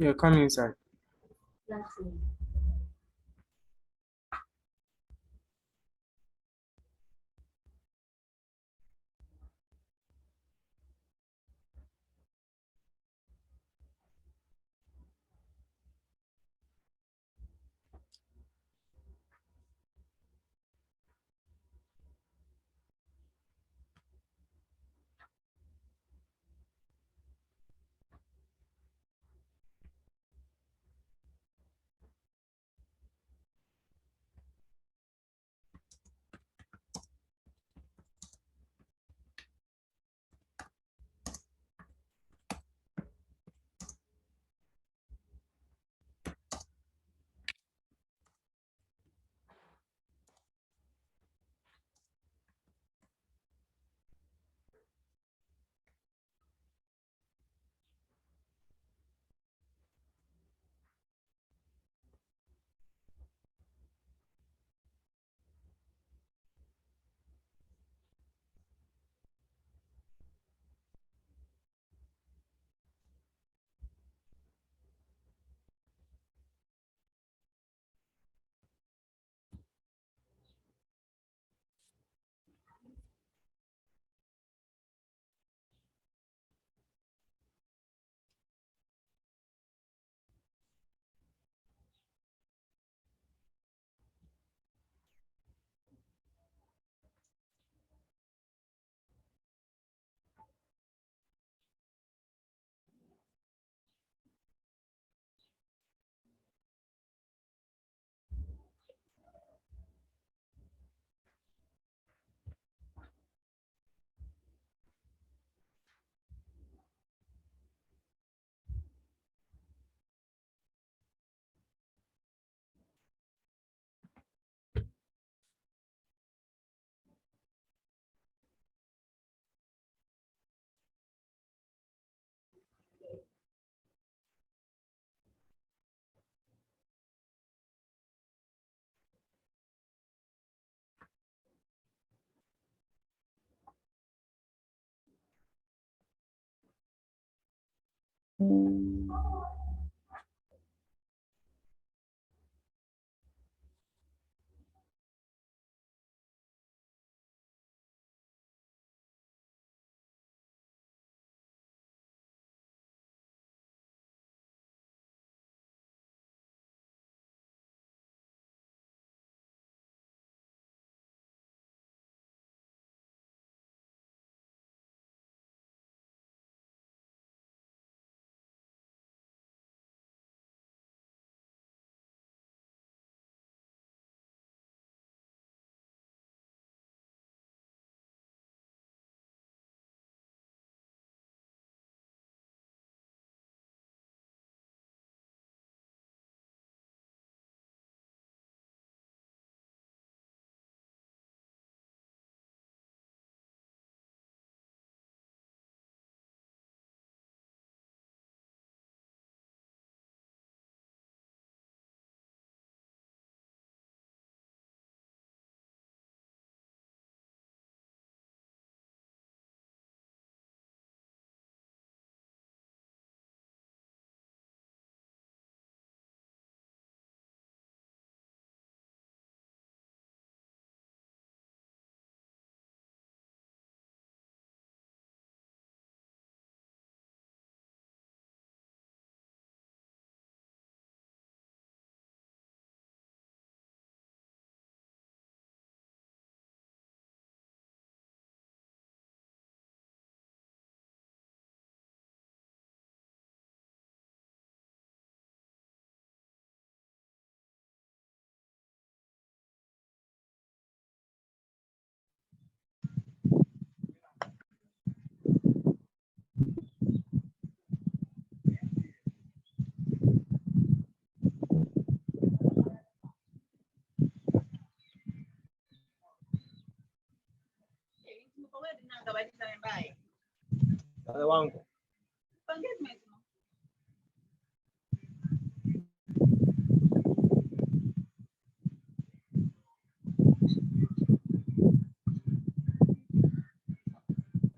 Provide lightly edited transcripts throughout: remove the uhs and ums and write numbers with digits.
Yeah, come inside.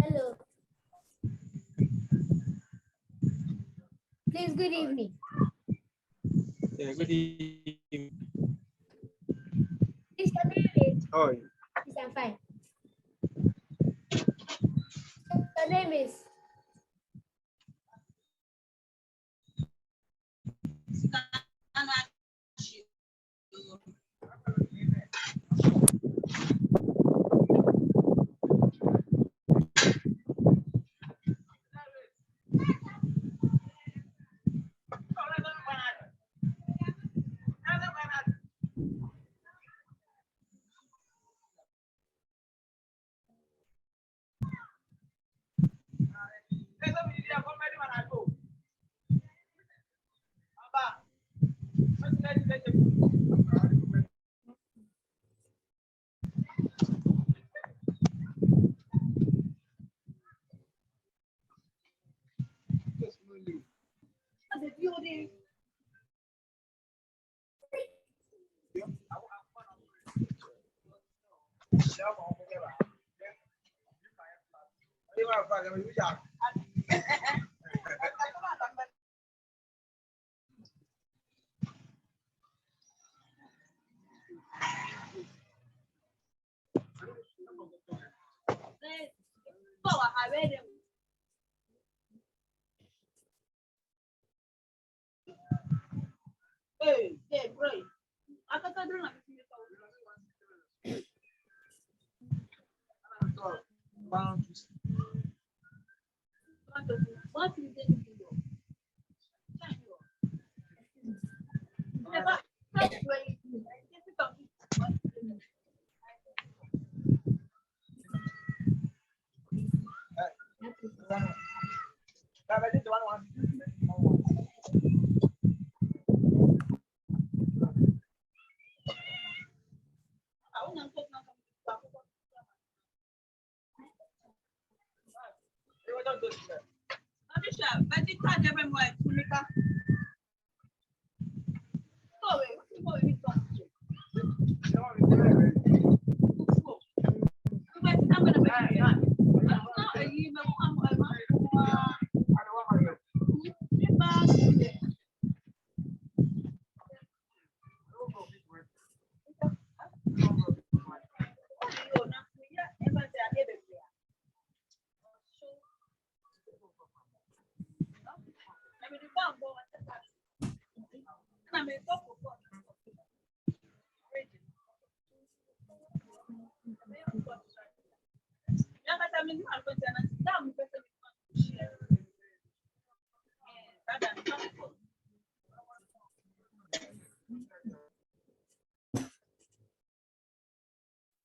Hello. Please, good evening. good evening. This your name is? Oh, Yes, I'm fine. Your name is?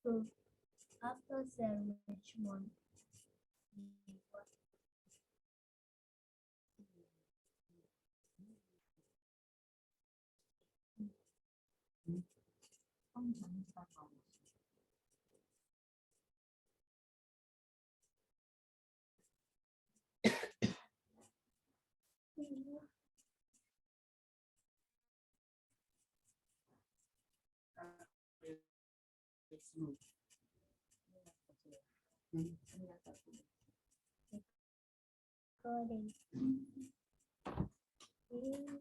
So after the Richmond, recording. Yes.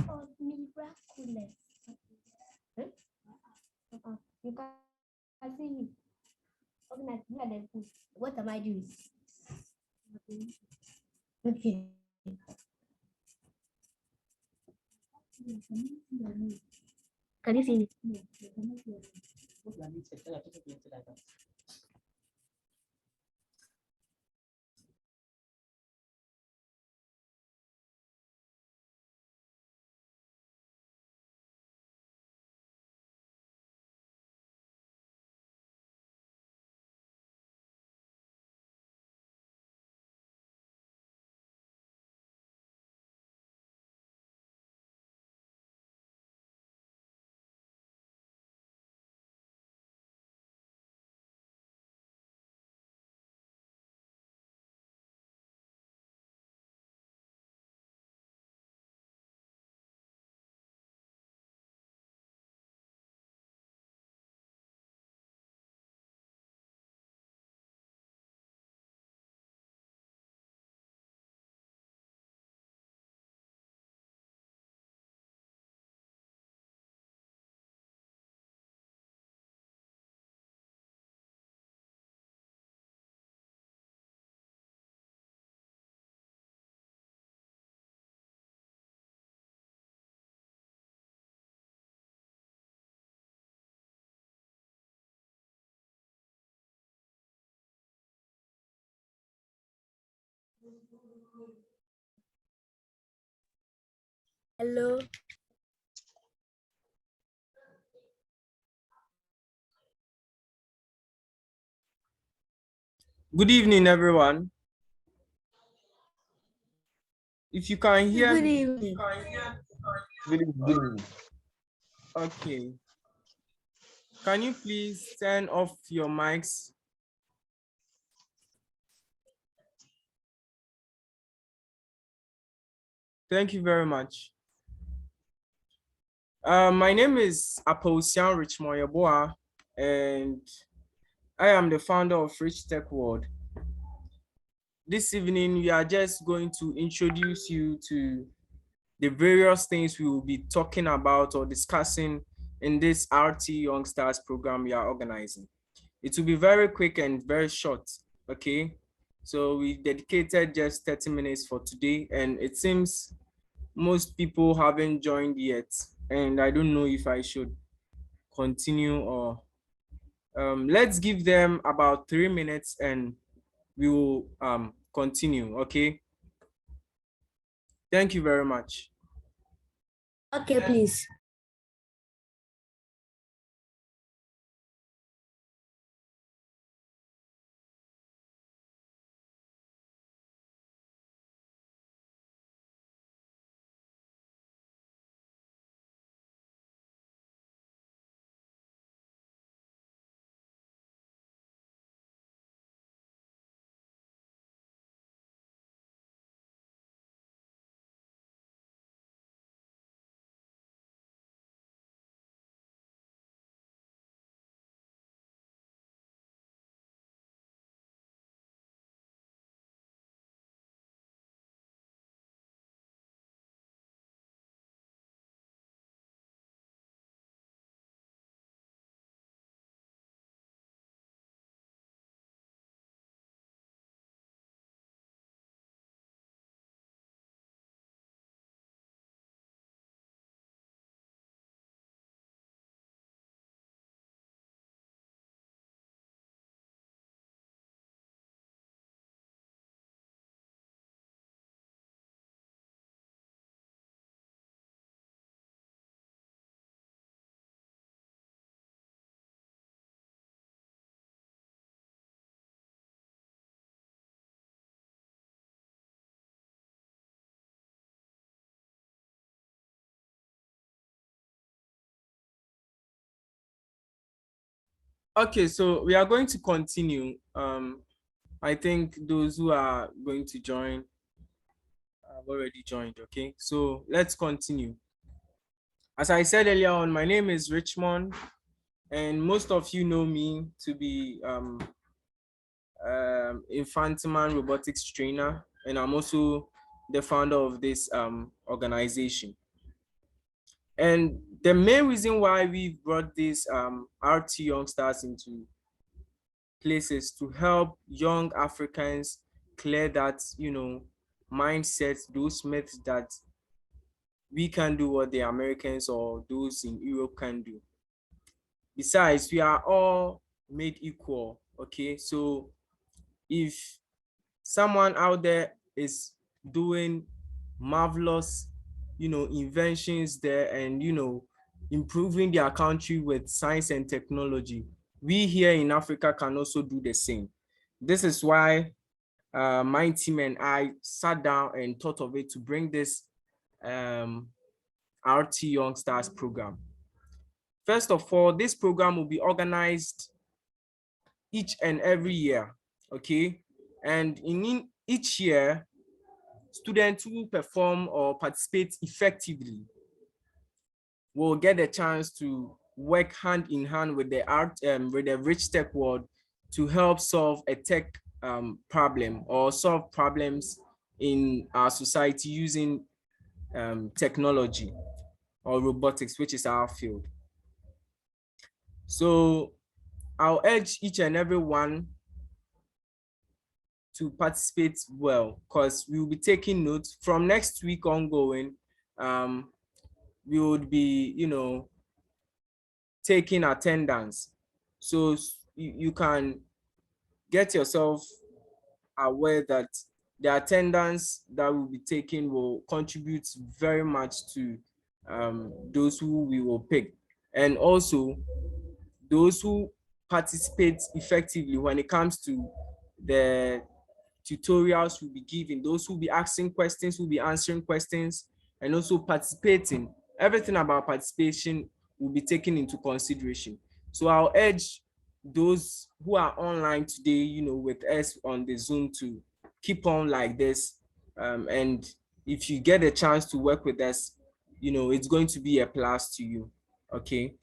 Oh, miraculous. Huh? You can see me. What am I doing? Okay. Can you see me? Hello. Good evening, everyone. If you can hear Good me, evening. Good evening. okay. Can you please turn off your mics? Thank you very much. My name is RichTechWorld, and I am the founder of RichTechWorld. This evening, we are just going to introduce you to the various things we will be talking about or discussing in this RTyoungStars program we are organizing. It will be very quick and very short, okay? So we dedicated just 30 minutes for today, and it seems most people haven't joined yet, and I don't know if I should continue or let's give them about 3 minutes and we will continue, okay? Thank you very much. Okay, please. Okay, so we are going to continue. I think those who are going to join have already joined, okay? So let's continue. As I said earlier on, my name is Richmond, and most of you know me to be Infantiman robotics trainer, and I'm also the founder of this organization. And the main reason why we brought this RT Youngstars into places to help young Africans clear that, mindset, those myths that we can do what the Americans or those in Europe can do. Besides, we are all made equal, okay? So if someone out there is doing marvelous, inventions there and, improving their country with science and technology, we here in Africa can also do the same. This is why my team and I sat down and thought of it to bring this RT Young Stars program. First of all, this program will be organized each and every year, okay? And in each year, students who perform or participate effectively will get a chance to work hand in hand with the RichTechWorld to help solve a tech problem or solve problems in our society using technology or robotics, which is our field. So I'll urge each and every one to participate well, because we will be taking notes from next week ongoing. We would be, taking attendance. So you can get yourself aware that the attendance that will be taken will contribute very much to those who we will pick. And also, those who participate effectively when it comes to the tutorials will be given, those who will be asking questions, will be answering questions, and also participating. Everything about participation will be taken into consideration. So I'll urge those who are online today, with us on the Zoom to keep on like this. And if you get a chance to work with us, it's going to be a plus to you. Okay.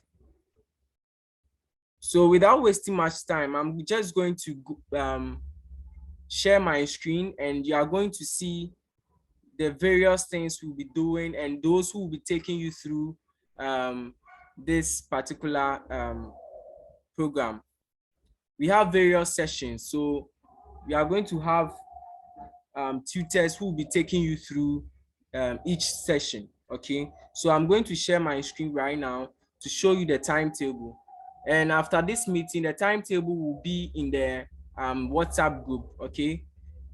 So without wasting much time, I'm just going to share my screen, and you are going to see the various things we'll be doing and those who will be taking you through this particular program. We have various sessions. So we are going to have tutors who will be taking you through each session. Okay, so I'm going to share my screen right now to show you the timetable. And after this meeting, the timetable will be in the WhatsApp group. Okay,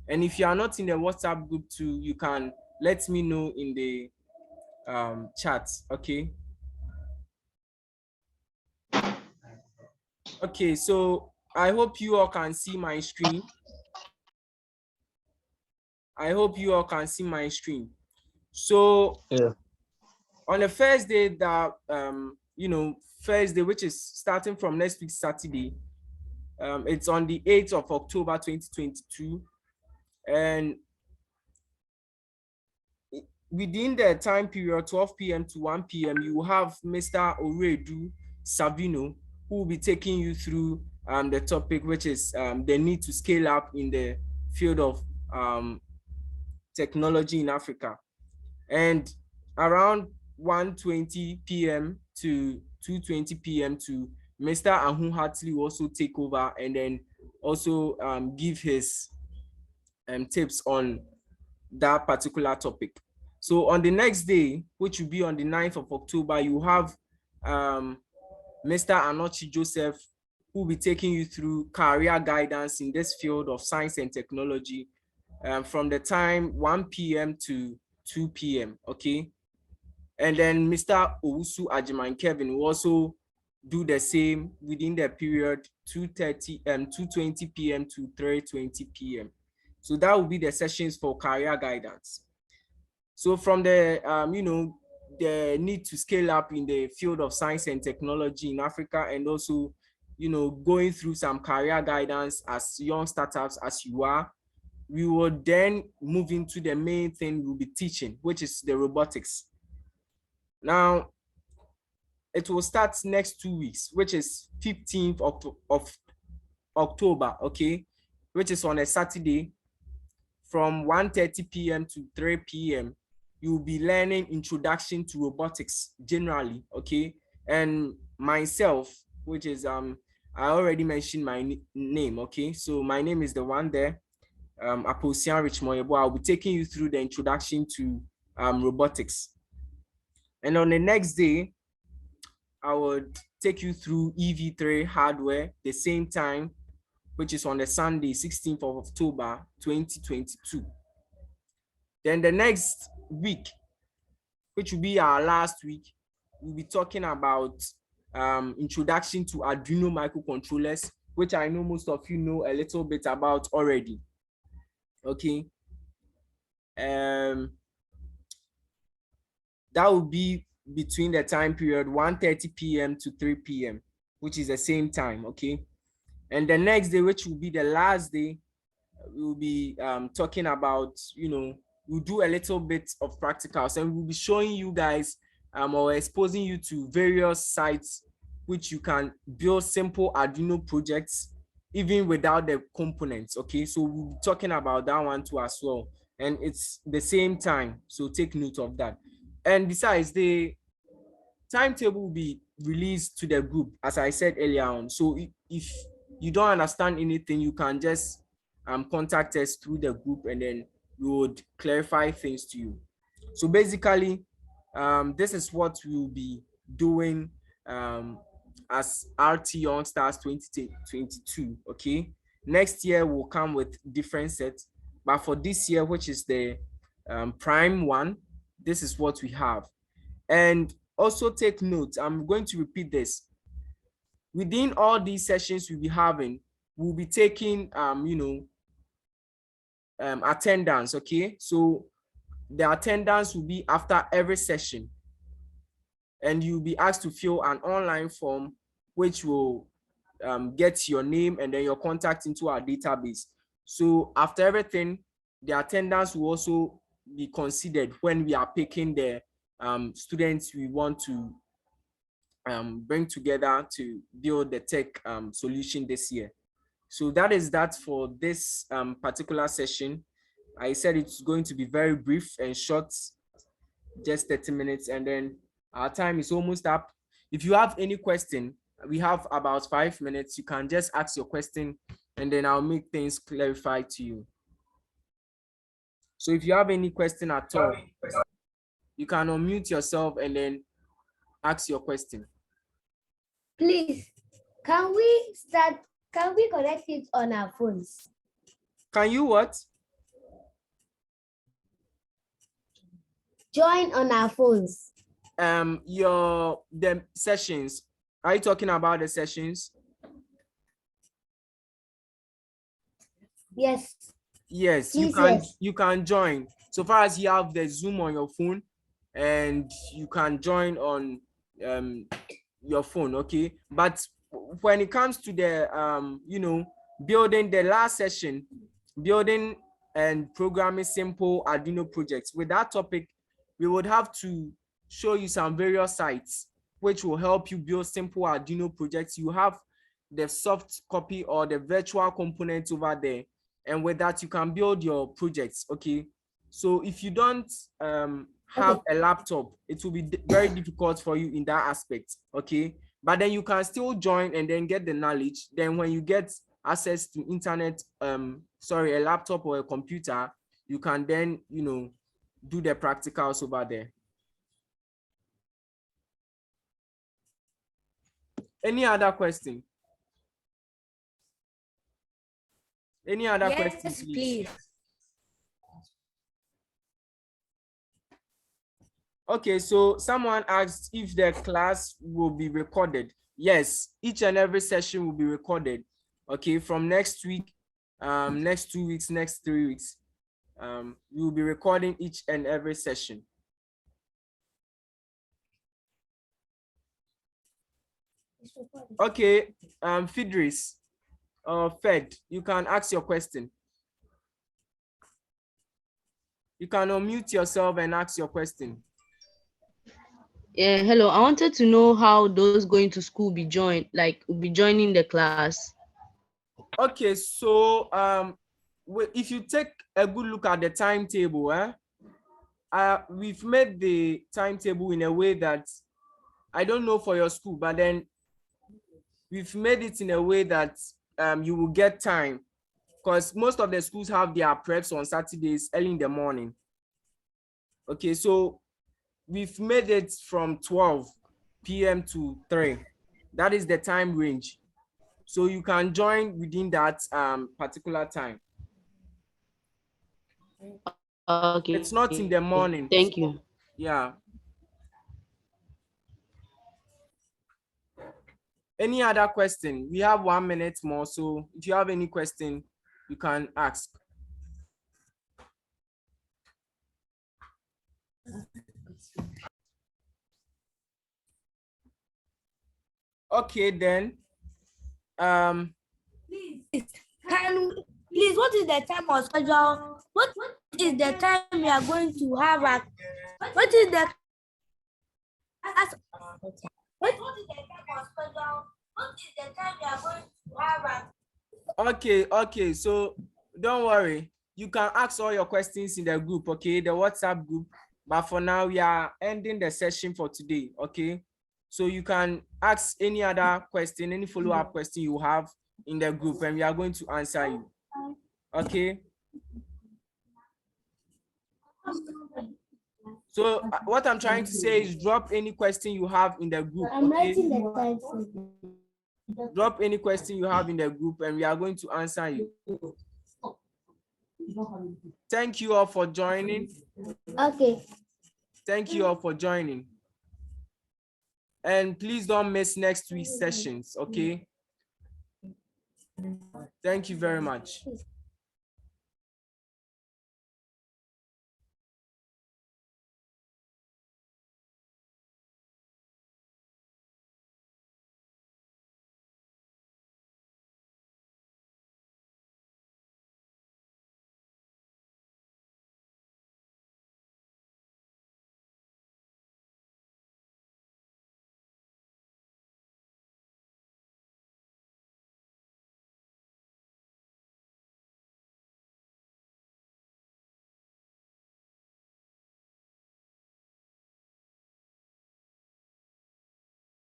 and if you are not in the WhatsApp group too, you can let me know in the chat. Okay. Okay, so I hope you all can see my screen. I hope you all can see my screen. So Yeah. on the first day that first day, which is starting from next week Saturday, it's on the 8th of October 2022, and within the time period 12 p.m. to 1 p.m. you will have Mr. Oredu Savino, who will be taking you through the topic, which is the need to scale up in the field of technology in Africa. And around 1:20 p.m. to 2:20 p.m. to Mr. Ahun Hartley will also take over and then also give his tips on that particular topic. So on the next day, which will be on the 9th of October, you have Mr. Anochi Joseph, who will be taking you through career guidance in this field of science and technology from the time 1 p.m. to 2 p.m. Okay. And then Mr. Owusu Ajiman Kevin will also do the same within the period 2:20 p.m. to 3:20 p.m. So that will be the sessions for career guidance. So from the the need to scale up in the field of science and technology in Africa, and also going through some career guidance as young startups as you are, we will then move into the main thing we'll be teaching, which is the robotics. Now, it will start next 2 weeks, which is 15th of October, okay, which is on a Saturday from 1:30 p.m. to 3 p.m. You'll be learning introduction to robotics generally, okay? And myself, which is I already mentioned my name, okay? So my name is the one there, Aposian Rich Moyebo. I'll be taking you through the introduction to robotics. And on the next day, I would take you through EV3 hardware the same time, which is on the Sunday, 16th of October, 2022. Then the next week, which will be our last week, we'll be talking about introduction to Arduino microcontrollers, which I know most of you know a little bit about already. Okay. That will be between the time period 1:30 p.m. to 3 p.m., which is the same time. Okay. And the next day, which will be the last day, we'll be talking about, we'll do a little bit of practicals, and we'll be showing you guys or exposing you to various sites which you can build simple Arduino projects even without the components. Okay, so we'll be talking about that one too as well, and it's the same time, so take note of that. And besides, the timetable will be released to the group, as I said earlier on. So if you don't understand anything, you can just contact us through the group, and then we would clarify things to you. So basically, this is what we'll be doing as RTyoungStars 2022. Okay, next year we'll come with different sets, but for this year, which is the prime one, this is what we have. And also take note, I'm going to repeat this. Within all these sessions we'll be having, we'll be taking attendance. Okay, so the attendance will be after every session, and you'll be asked to fill an online form which will get your name and then your contact into our database. So after everything, the attendance will also be considered when we are picking the students we want to bring together to build the tech solution this year. So that is that for this particular session. I said it's going to be very brief and short, just 30 minutes, and then our time is almost up. If you have any question, we have about 5 minutes. You can just ask your question and then I'll make things clarified to you. So if you have any question at all, you can unmute yourself and then ask your question. Please, can we connect it on our phones? Can you what? Join on our phones. The sessions. Are you talking about the sessions? Yes. Yes, Please, you can join. So far as you have the Zoom on your phone, and you can join on your phone, okay? But when it comes to the building the last session, building and programming simple Arduino projects, with that topic, we would have to show you some various sites which will help you build simple Arduino projects. You have the soft copy or the virtual components over there, and with that you can build your projects. Okay, so if you don't have a laptop, it will be very difficult for you in that aspect. Okay, but then you can still join and then get the knowledge. Then when you get access to internet, a laptop or a computer, you can then do the practicals over there. Any other question? Any other questions, please? Okay, so someone asked if the class will be recorded. Yes, each and every session will be recorded. Okay, from next week, next 2 weeks, next 3 weeks, we will be recording each and every session. Okay, Fidris or Fed, you can ask your question. You can unmute yourself and ask your question. Yeah, hello. I wanted to know how those going to school be joined, like be joining the class. Okay, so if you take a good look at the timetable, we've made the timetable in a way that, I don't know for your school, but then we've made it in a way that you will get time, because most of the schools have their preps on Saturdays early in the morning. Okay, so we've made it from 12 p.m. to 3. That is the time range. So you can join within that particular time. Okay. It's not in the morning. Thank you. Yeah. Any other question? We have 1 minute more, so if you have any question, you can ask. Okay, then. Please, what is the time or schedule? What is the time we are going to have a, what is the Okay, so don't worry, you can ask all your questions in the group, okay, the WhatsApp group. But for now, we are ending the session for today. Okay, so you can ask any other question, any follow-up question you have in the group, and we are going to answer you. Okay, so what I'm trying to say is drop any question you have in the group. I'm okay? writing the time. Drop any question you have in the group and we are going to answer you. Thank you all for joining. Okay. Thank you all for joining. And please don't miss next week's sessions, okay? Thank you very much.